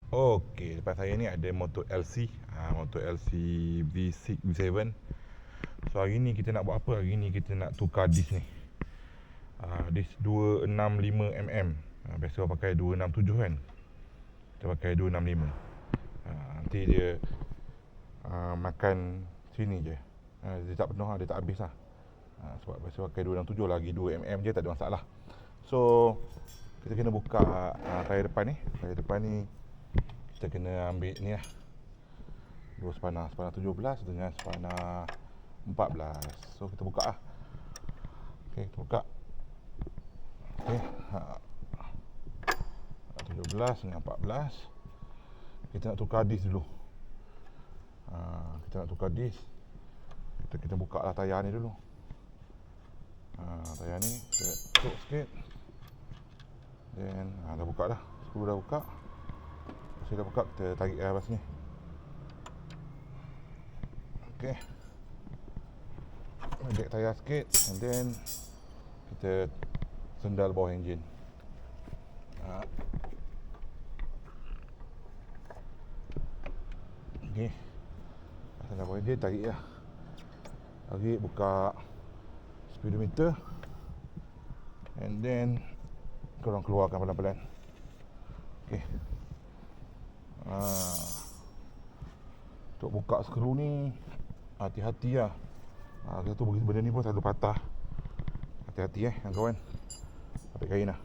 Okey, depan saya ni ada motor LC, motor LC V6 V7. So hari ni kita nak buat apa? Hari ni kita nak tukar disk ni. Disk 265mm. Biasa orang pakai 267 kan. Kita pakai 265. Nanti dia makan sini je. Dia tak penuh, dia tak habis lah. Sebab biasa pakai 267 lagi 2mm je, tak ada masalah. So kita kena buka tayar depan ni. Tayar depan ni kita kena ambil ni lah, dua spana 17 dengan spana 14. So kita buka lah. Ok, kita buka. Ok, 17 dengan 14. Kita nak tukar disk dulu. Kita nak tukar disk. Kita buka lah tayar ni dulu. Tayar ni kita tutup sikit. Then dah buka dah. Skru dah buka. Saya dah buka, kita tarik atas ni. Ok, eject tayar sikit. And then kita sendal bawah enjin. Ok, sendal bawah enjin, tarik lah. Tarik, buka speedometer. And then korang keluarkan pelan-pelan. Ok, untuk buka skru ni hati-hati lah. Kita tu benda ni pun selalu patah. Hati-hati kawan. Ambil kain lah.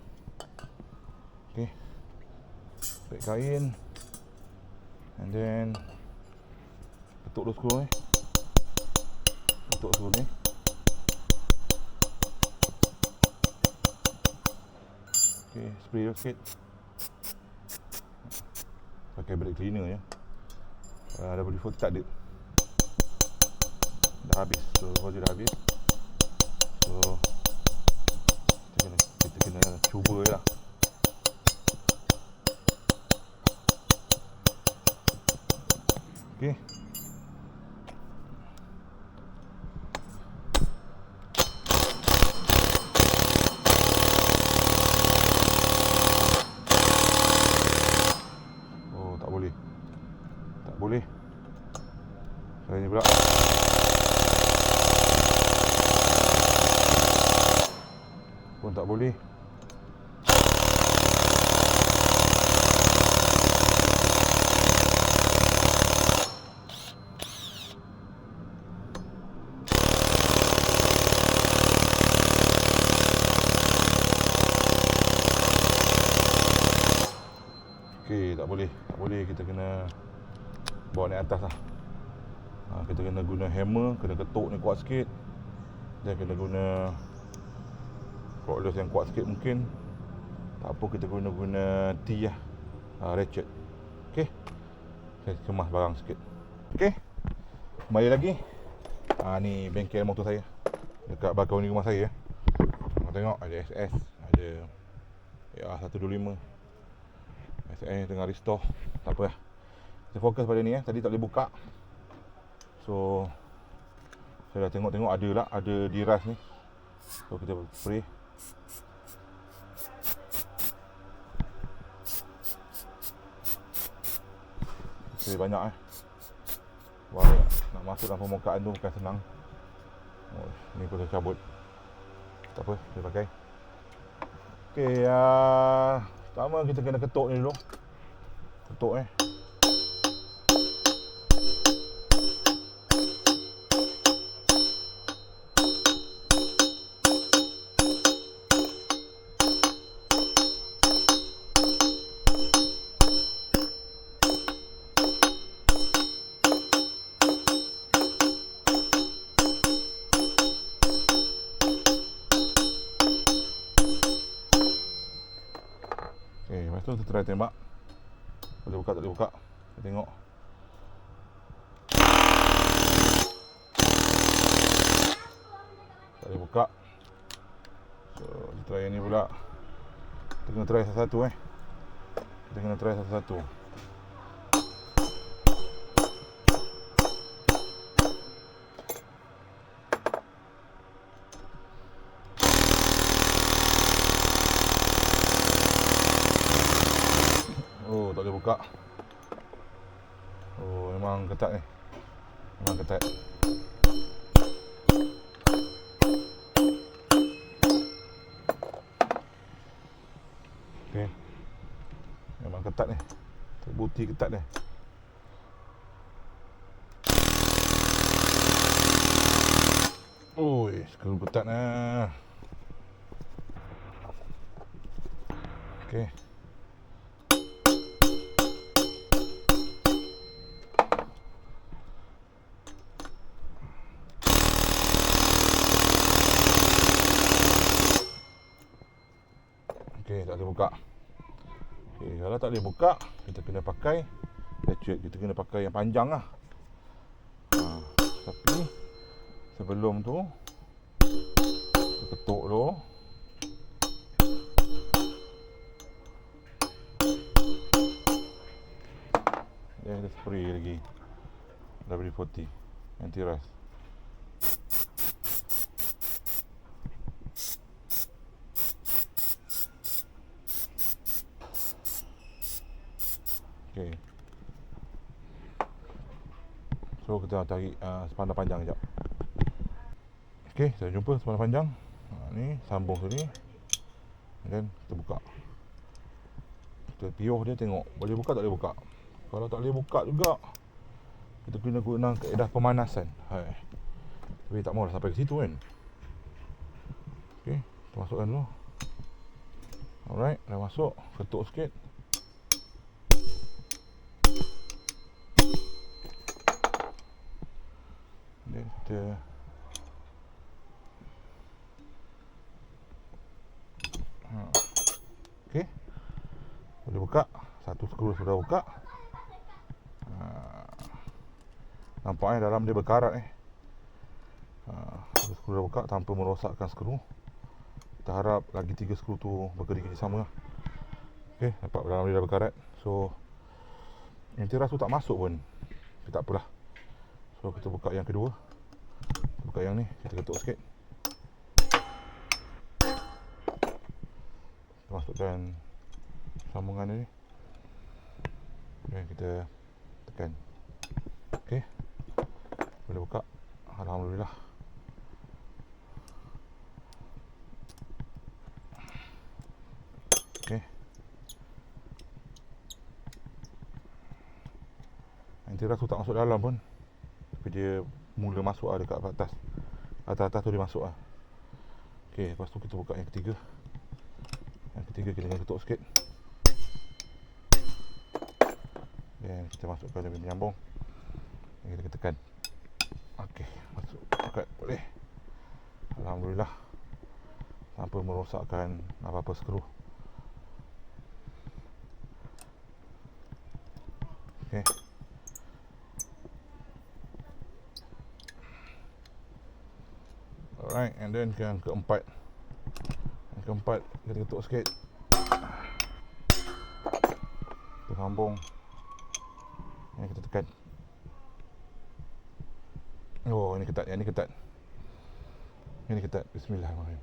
Ok, ambil kain. And then tutup dulu skru ni. Tutup skru ni. Ok, spray dulu sikit. Pakai brake cleaner je. WD-40 tak ada. Dah habis. So dia dah habis. So kita kena cuba je lah. Ok, tak boleh. Tak boleh. Saya ni pula. Pun tak boleh. Okey, tak boleh. Tak boleh, kita kena bawa naik atas lah. Kita kena guna hammer, kena ketuk ni kuat sikit. Dan kena guna cordless yang kuat sikit mungkin. Tak apa, kita guna T lah, ratchet. Okey, saya kemas barang sikit. Okey, kembali lagi. Ni bengkel motor saya dekat balkon ni rumah saya. Tengok ada SS, ada AR125. SS tengah restore. Tak apa lah, kita fokus pada ni. Tadi tak boleh buka. So saya dah tengok ada lah, ada diras ni. So kita spray. Spray banyak Wah, nak masuk dalam permukaan tu bukan senang. Ni pun saya cabut. Tak apa, saya pakai. Okey, pertama kita kena ketuk ni dulu. Ketuk lepas tu kita try tembak. Boleh buka, tak boleh buka. Kita tengok. Tak boleh buka. So kita try yang ni pula. Kita kena try satu-satu Kita kena try satu-satu. Oh, tak boleh buka. Oh, memang ketat ni. Memang ketat. Okey. Memang ketat ni. Terbukti ketat ni. Oi, skru ketat lah. Okey. Okey, tak boleh buka. Okey, kalau tak boleh buka, kita kena pakai ratchet. Kita kena pakai yang panjang lah. Tapi sebelum tu kita ketuk dulu. Dan kita spray lagi WD-40 anti-rust. Okey. So kita tarik sepandang panjang sekejap. Okey, kita jumpa sepandang panjang. Ni sambung sini. Dan kita buka. Kita piuh dia, tengok boleh buka tak boleh buka. Kalau tak boleh buka juga, kita kena guna kaedah pemanasan. Tapi tak mahu sampai ke situ kan. Okey, kita masukkan dulu. Alright, dah masuk. Ketuk sikit. Dan kita okey, boleh buka. Satu skru sudah buka. Nampak dalam dia berkarat Satu skru dah buka tanpa merosakkan skru. Kita harap lagi 3 skru tu bekerja sama lah. Okey, nampak dalam dia dah berkarat. So anti-rust tu tak masuk pun. Tapi tak apalah. So kita buka yang kedua. Kita buka yang ni, kita ketuk sikit. Kita masukkan sambungan ni. Dan kita tekan. Okey, boleh buka. Alhamdulillah. Okey, anti-rust tu tak masuk dalam pun, tapi dia mula masuk lah dekat atas. Atas-atas tu dia masuk lah. Okey, lepas tu kita buka yang ketiga. Yang ketiga kita kena ketuk sikit. Dan kita masukkan lebih menyambung. Dan kita tekan. Okey, masuk dekat boleh. Alhamdulillah. Tanpa merosakkan apa-apa skru. Okey. Alright, and then yang keempat. Yang keempat kita ketuk sikit. Kita sambung. Yang kita tekan. Oh, ini ketat, yang ni ketat. Ini ketat. Bismillahirrahmanirrahim.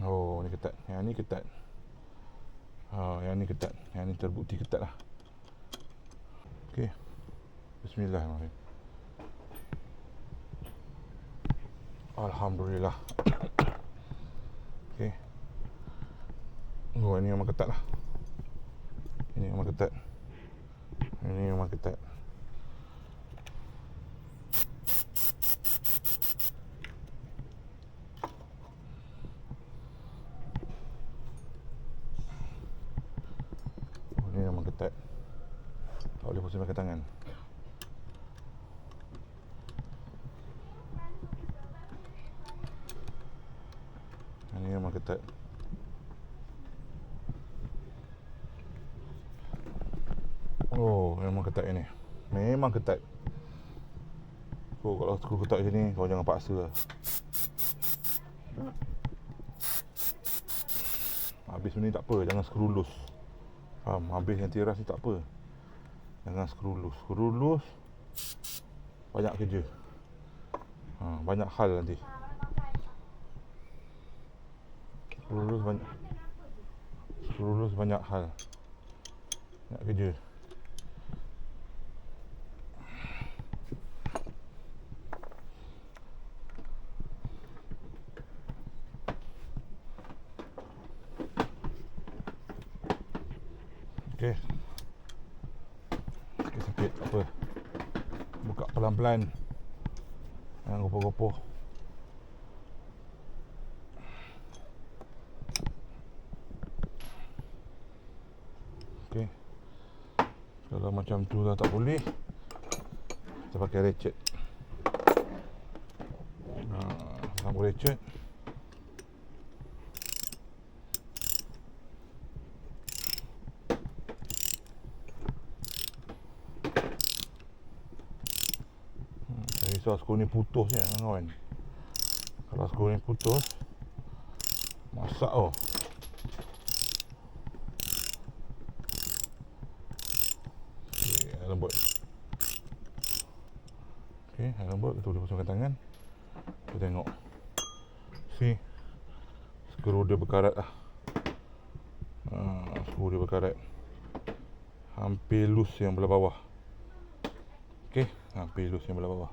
Oh, ni ketat. Yang ni ketat. Yang ni ketat. Yang ni terbukti ketat lah. Okey. Bismillahirrahmanirrahim. Alhamdulillah. Okey. Oh, ini memang ketat lah. Ini memang ketat. Ini memang ketat. Oh, ini memang ketat. Tak boleh pusing pakai tangan. Ini memang ketat. Oh, memang ketat ini. Memang ketat. So, kalau skru ketat macam ni, kau jangan paksa lah. Habis ni tak apa, jangan skru loose. Faham? Habis anti-rust ni tak apa. Jangan skru loose. Skru loose banyak kerja. Banyak hal nanti. Screw loose banyak hal. Nak kerja. Okey. Sikit-sikit apa. Buka pelan-pelan. Jangan gopoh-gopoh. Okey. Kalau macam tu dah tak boleh, kita pakai ratchet. Sambung ratchet. Risau skru ni putus ya kawan. Kalau skru ni putus, masak oh. Okey, lembut. Okey, lembut. Kita boleh pasangkan tangan. Kita tengok. See, skru dia berkarat lah. Skru dia berkarat. Hampir loose yang belah bawah. Okey, hampir loose yang belah bawah.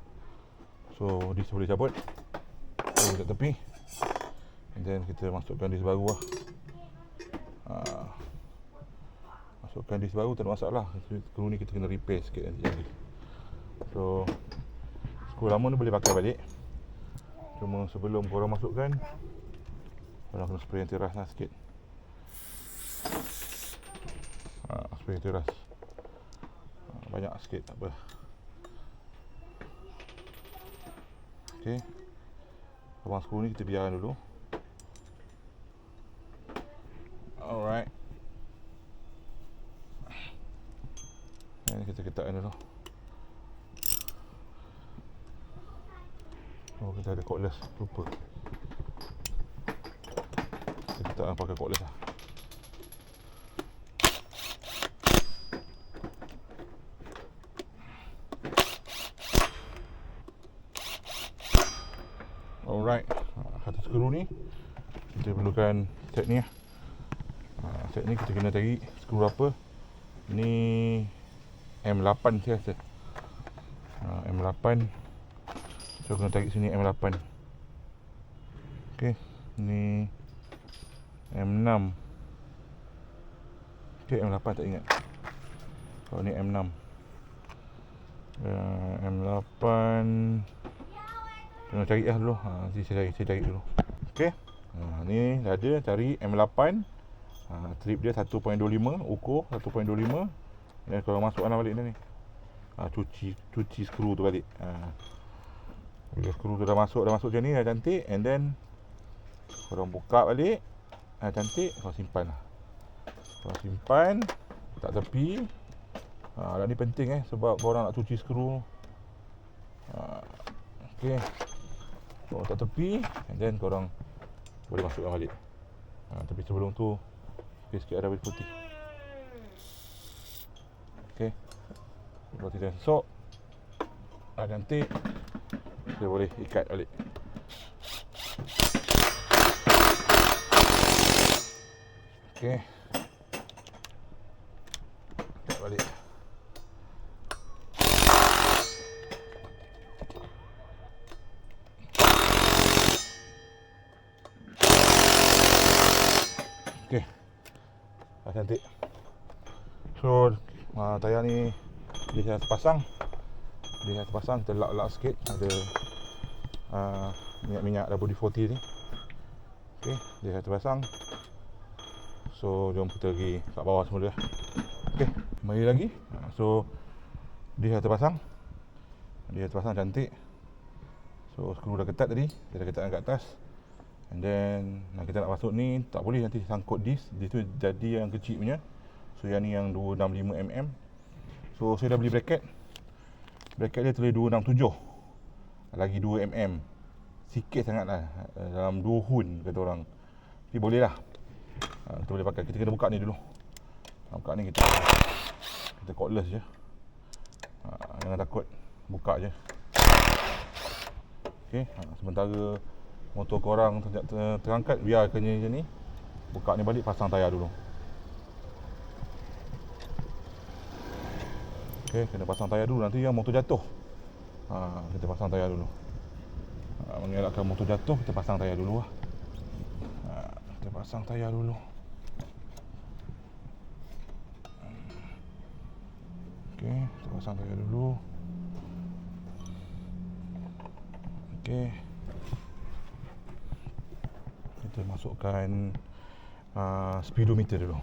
So, dis boleh cabut. Boleh kat tepi. And then kita masukkan dis baru lah. Masukkan dis baru, tak ada masalah. Skru ni kita kena repair sikit nanti. So, skru lama ni boleh pakai balik. Cuma sebelum korang masukkan, korang kena spray anti rust lah sikit. Spray anti rust. Banyak sikit, tak apa. Okey. Abang skru ni kita biarkan dulu. Alright. Ini kita ketatkan dulu. Oh, kita ada cordless, lupa. Kita ketatkan pakai cordless lah. Alright, satu skru ni kita perlukan set ni lah. Set ni kita kena cari skru apa. Ni M8 saya rasa. M8. So kena tarik sini M8. Okey, ni M6. Okey, M8 tak ingat. Kalau ni M6. M8 kena cari lah dulu. Nanti saya cari dulu. Okey. Ni dah ada, cari M8. Trip dia 1.25, ukur 1.25. Dan kalau masukkan balik dia ni. Cuci skru tu balik. Bila skru tu dah masuk macam ni, dah cantik. And then korang buka balik, dah cantik, korang simpan lah. Korang simpan, letak tepi. Dan ni penting sebab korang nak cuci skru. Okey. Korang letak tepi, and then korang boleh masukkan balik. Tapi sebelum tu, sikit ada air putih. Okey. Lepas kita sok, dah cantik. Kita boleh ikat balik. Okey. Ikat balik. Okey. Dah cantik. So, tayar ni dia terpasang. Kita lak-lak sikit. Ada minyak-minyak WD-40 ni. Okey, dia dah terpasang. So, jom kita pergi kat bawah semula. Okey, mari lagi. So, dia dah terpasang. Cantik. So, skru dah ketat tadi. Kita dah ketatkan kat atas. And then kita nak masuk ni, tak boleh nanti sangkut dis. Dis tu jadi yang kecil punya. So, yang ni yang 265mm. So, saya dah beli bracket. Bracket dia tulis 267. Lagi 2mm. Sikit sangat lah. Dalam 2 hun kata orang. Tapi boleh lah. Kita boleh pakai. Kita kena buka ni dulu. Buka ni kita cordless je. Jangan takut. Buka je. Okey. Sementara motor korang terangkat, biar kena macam ni. Buka ni balik, pasang tayar dulu. Okey, kena pasang tayar dulu, nanti yang motor jatuh. Kita pasang tayar dulu. Mengelakkan motor jatuh, kita pasang tayar dulu lah. Kita pasang tayar dulu. Okey, kita pasang tayar dulu. Okey. Kita masukkan speedometer dulu.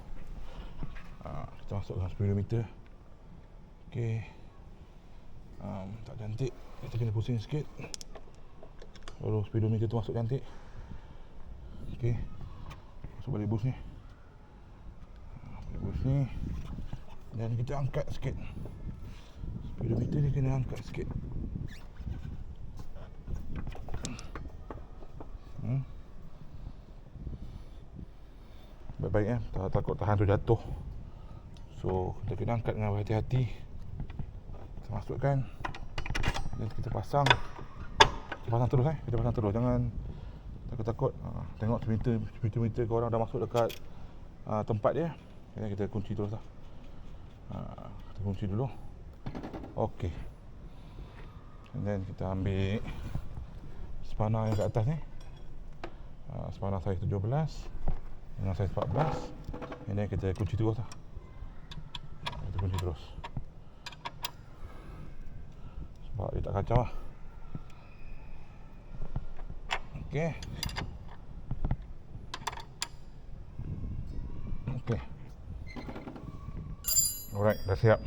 Kita masukkan speedometer. Okey. Tak cantik. Kita kena pusing sikit. Baru speedometer tu masuk cantik. Okey. Masuk balik bus ni. Balik bus ni. Dan kita angkat sikit. Speedometer ni kena angkat sikit. Baik-baik takut tahan tu jatuh. So kita kena angkat dengan berhati-hati. Kita masukkan. Dan kita pasang. Kita pasang terus kita pasang terus. Jangan takut-takut. Tengok speedometer korang dah masuk dekat tempat dia. Jadi kita kunci terus lah. Kita kunci dulu. Okey. Dan kita ambil spana yang kat atas ni. Spana saiz 17 dengan saiz 14. Ini kita kunci terus lah. Kita kunci terus. Sebab dia tak kacau lah. Okey. Okey. Alright, dah siap.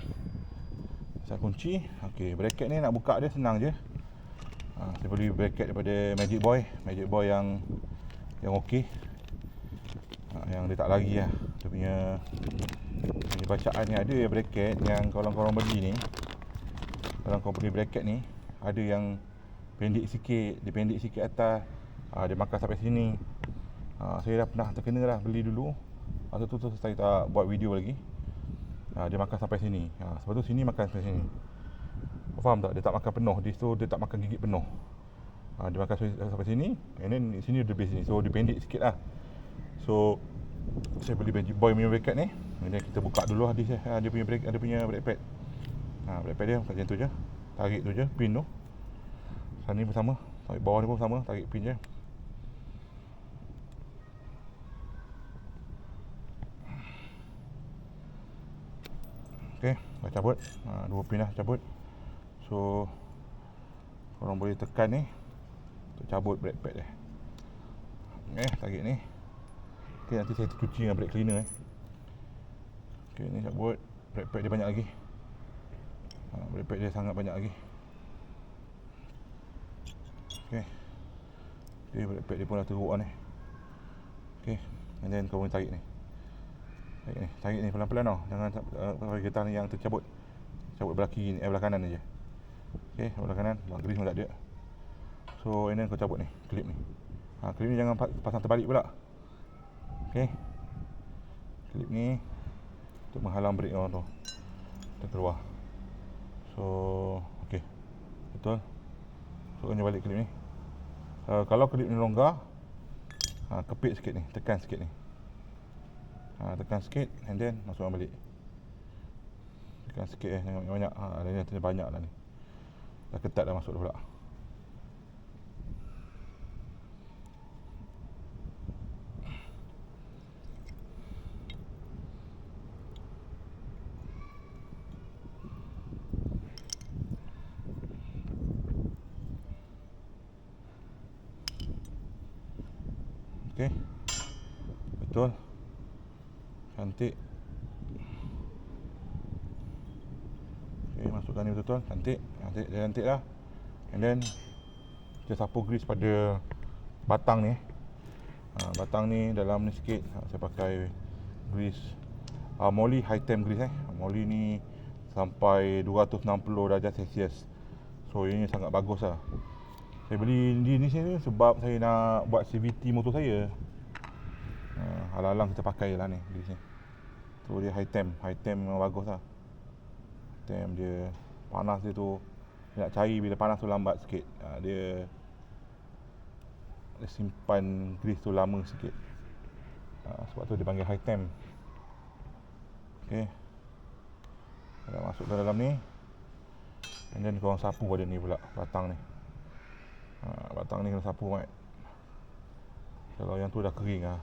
Saya kunci. Okey, bracket ni nak buka dia senang je. Saya beli bracket daripada Magic Boy. Magic Boy yang okey. Yang dia tak lari lah. Dia punya bacaan ni ada ya bracket yang kalau korang beli ni. Kalau korang beli bracket ni, ada yang pendek sikit, dia pendek sikit atas. Dia makan sampai sini. Saya dah pernah terkena lah beli dulu. Masa tu saya tak buat video lagi. Dia makan sampai sini. Sebab tu sini makan sampai sini. Faham tak? Dia tak makan penuh. Dia tak makan gigit penuh. Dia makan sampai sini. And then sini dia lebih sini. So dia pendek sikit lah. So saya beli Magic Boy punya bracket ni. Kemudian kita buka dulu hadis dia punya brake pad. Brake pad dia macam tu je. Tarik tu je pin tu. Sana ni pun sama. Tarik bawah ni pun sama, tarik pin je. Okey, dah cabut. Dua pin dah cabut. So korang boleh tekan ni untuk cabut brake pad dia. Tarik ni. Okey, nanti saya cuci dengan brake cleaner Okey, ni cabut. Brake pad dia banyak lagi. Brake pad dia sangat banyak lagi. Okey. Brake pad dia pun dah teruk lah ni. Okey, and then kau boleh tarik ni. Tarik ni pelan-pelan tau. Jangan sampai getah ni yang tercabut. Cabut belah kiri, belah kanan aja. Okey, belah kanan, belah kiri semua tak ada. So, and then kau cabut ni, klip ni. Klip ni jangan pasang terbalik pula. Okey. Klip ni untuk menghalang brake orang tu. Kita keluar. So, okey. Betul. Masukkan je balik klip ni. Kalau klip ni longgar, kepit sikit ni, tekan sikit ni. Tekan sikit and then masukkan balik. Tekan sikit jangan banyak. Dia terlalu banyak dah ni. Dah ketat dah masuk dah pula. Okey. Betul. Cantik. Okey, masukkan ni betul-betul. Cantik. Dia cantik lah. And then kita sapu grease pada batang ni. Batang ni dalam ni sikit. Saya pakai grease Moly high temp grease Moly ni sampai 260 darjah Celsius. So ini sangat bagus lah. Saya beli di sini sebab saya nak buat CVT motor saya. Alang-alang kita pakai lah ni di sini. So dia high temp memang bagus lah. Temp dia panas dia tu dia nak cari bila panas tu lambat sikit. Dia simpan grease tu lama sikit. Sebab tu dia panggil high temp. Okay, dah masuk ke dalam ni. And then korang sapu pada ni pula, batang ni. Batang ni kena sapu mat. Kalau yang tu dah kering lah.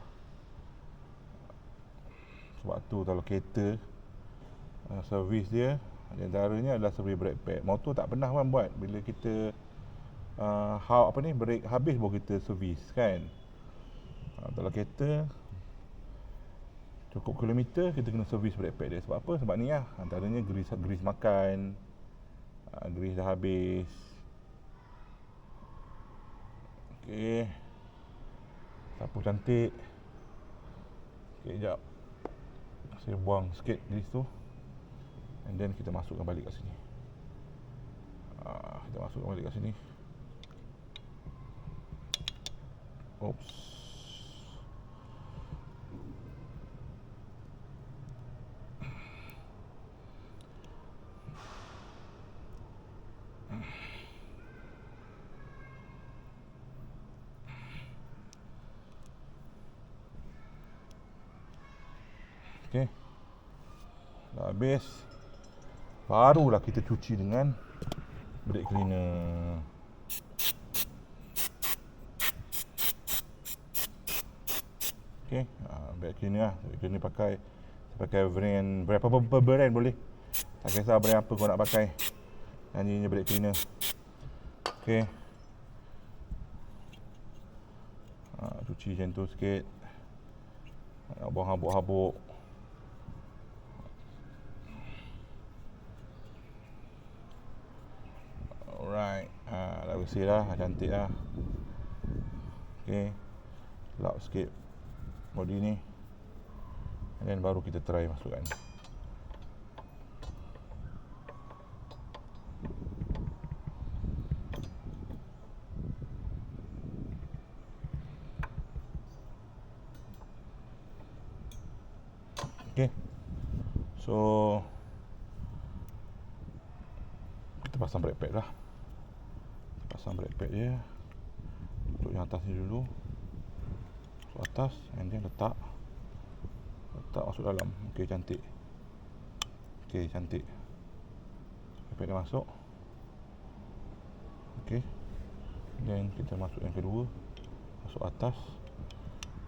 Sebab tu kalau kereta servis dia, di antaranya adalah servis brake pad. Motor tak pernah kan buat. Bila kita brake habis baru kita servis kan. Kalau kereta cukup kilometer kita kena servis brake pad dia. Sebab apa? Sebab ni lah, antaranya grease makan, grease dah habis. Okey, sapu cantik. Okey, sekejap saya buang sikit grease tu. And then kita masukkan balik kat sini. Kita masukkan balik kat sini. Oops. Okey, dah habis. Barulah kita cuci dengan brake cleaner. Okey, brake cleaner lah. Brake cleaner pakai brand berapa brand boleh. Tak kisah brand apa kau nak pakai. Yang ni brake cleaner. Okey. Cuci macam tu sikit. Buang habuk-habuk. Alright. Dah bersih dah, cantik dah. Okey. Lap sikit body ni. And then baru kita try masukkan. Okay, so kita pasang brake pad lah. Pasang brake pad dia untuk yang atas ni dulu. Masuk atas and then letak masuk dalam. Okay, cantik. Okay, cantik. Brake pad dia masuk. Okay, then kita masuk yang kedua. Masuk atas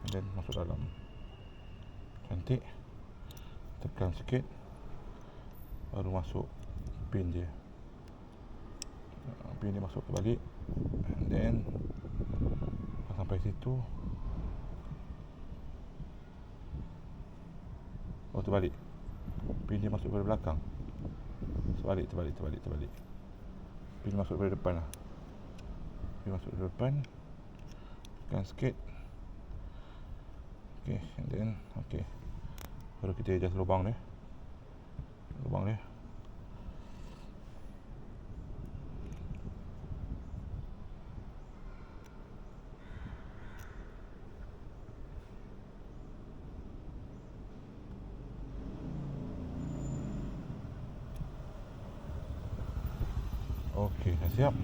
and then masuk dalam. Cantik. Tekan sikit baru masuk pin dia. Pin dia masuk ke balik and then sampai situ. Terbalik. Pin dia masuk ke belakang. Terbalik. Pin masuk ke depan lah. Pin masuk ke depan. Tekan sikit. Okay, and then okay. Baru kita adjust lubang dia. Okay, dah siap.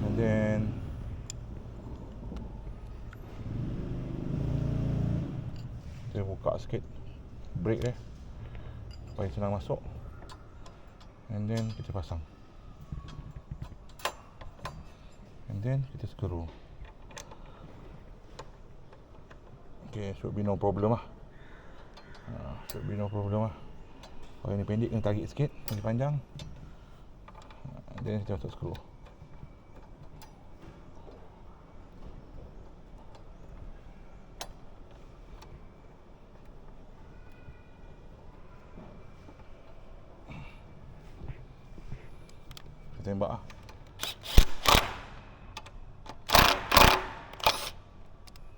And then kita buka sikit brake dia supaya senang masuk. And then kita pasang. And then kita screw. Okay, should be no problem lah. Kalau ini pendek kena tarik sikit, ini panjang. Then kita masuk screw. Kita tembak lah.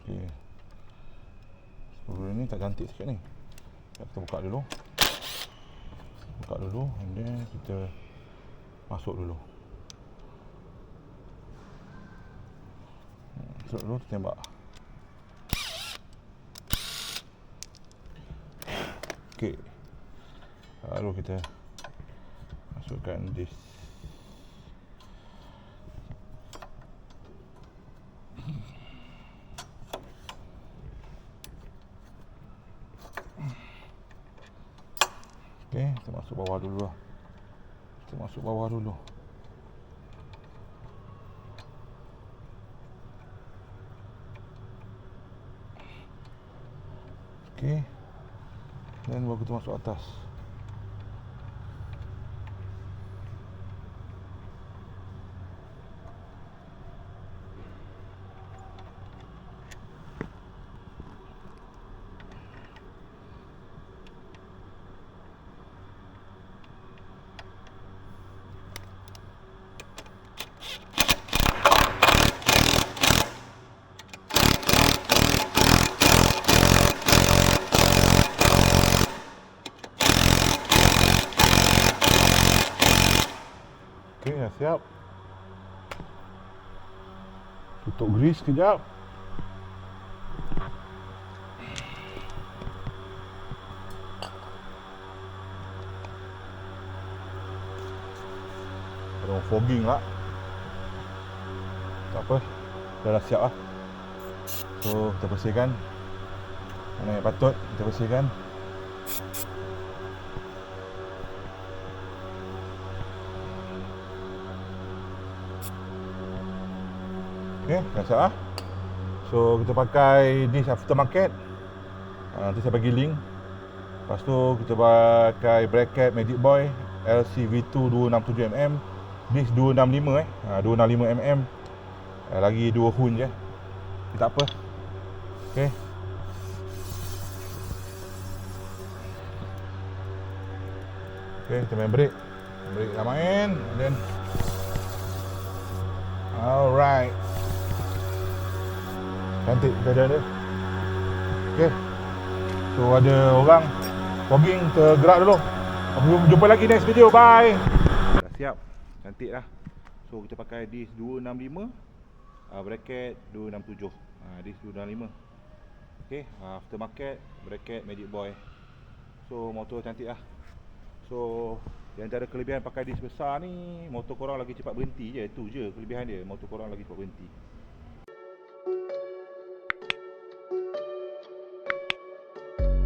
Okay, screw ni tak cantik sikit ni. Kita buka dulu. And then kita masuk dulu. Kita tembak. Okey. Lalu kita masukkan disk. Kita masuk bawah dulu lah. Kita masuk bawah dulu. Okey. Dan baru kita masuk atas. Okey, dah siap. Tutup grease sekejap. Ada fogging lah. Tak apa, dah siap lah. So, kita bersihkan. Mana yang patut, kita bersihkan. Okay, dah siap lah. So, kita pakai disk aftermarket. Nanti saya bagi link. Lepas tu, kita pakai bracket Magic Boy LCV2 267mm. Disk 265 265mm. Lagi 2 hun je. Tak apa. Okay. Okay, kita main brake. Brake dah main. Then alright. Cantik keadaan dia. Okay. So ada orang fogging, tergerak dulu. Jumpa lagi next video. Bye. Dah siap. Cantik dah. So kita pakai disk 265, bracket 267. Disk 265. Okay, aftermarket, bracket Magic Boy. So motor cantik lah. So di antara kelebihan pakai disk besar ni, motor korang lagi cepat berhenti je. Itu je kelebihan dia, motor korang lagi cepat berhenti.